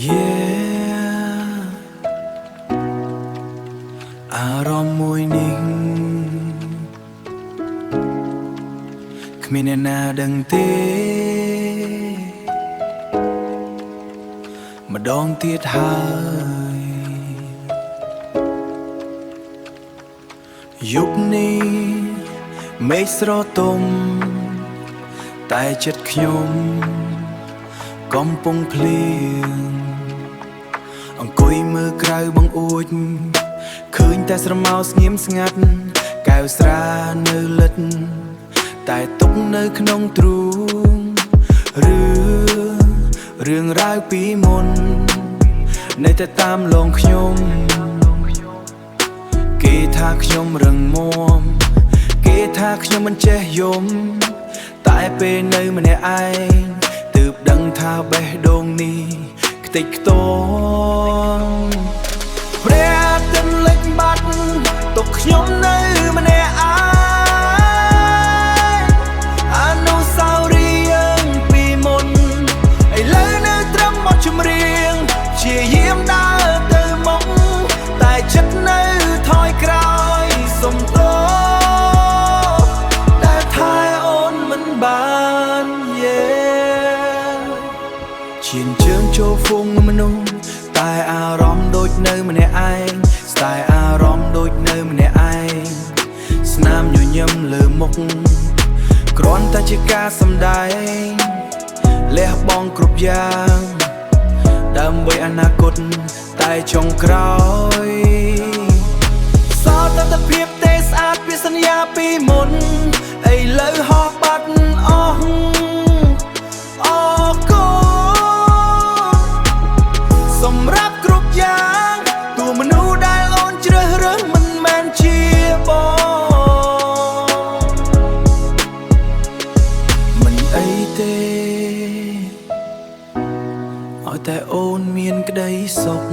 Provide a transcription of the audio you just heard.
Yeah អារម្មណ៍មួយនេះគ្មានអ្នកណាដឹងទេម្ដងទៀតហើយយប់នេះមេឃស្រទុំតែចិត្តខ្ញុំកំពុងភ្លៀងអង្គុយមើលក្រៅបង្អួចឃើញតែស្រមោលស្ងៀមស្ងាត់កែវស្រានៅលិតតែទុកនៅក្នុងទ្រូងរឿងរ៉ាវពីមុននៅតែតាមលងខ្ញុំគេថាខ្ញុំរឹងមាំគេថាខ្ញុំមិនចេះយំតែពេលនៅម្នាក់ឯងទើបដឹងថាបេះដូងនេះខ្ទេចខ្ទាំព្រះអាទិត្យលិចបាត់ទុកខ្ញុំនៅម្នាក់ឯងអនុស្សាវរីយ៍យើងពីមុនឥឡូវនៅត្រឹមបទចម្រៀងព្យាយាមដើរទៅមុខតែចិត្តនៅថយក្រោយសុំទោសដែលថែអូនមិនបានឈានជើងចូលហ្វូងមនុស្សតែអារម្មណ៍ដូចនៅម្នាក់ឯងស្ដាយអារម្មណ៍ដូចនៅម្នាក់ឯងស្នាមញញឹមលើមុខគ្រាន់តែជាការសម្ដែងលះបង់គ្រប់យ៉ាងដើម្បីអនាគតតែចុងក្រោយសល់តែទភាពទេស្អាតពីសន្យាពីមុនឥឡូវហោះបាត់អស់សម្រាប់គ្រប់យ៉ាងតួមនុស្សដែលអូនជ្រើសរើសមិនមែនជាបងមិនអីទេឲ្យតែអូនមានក្តីសុខ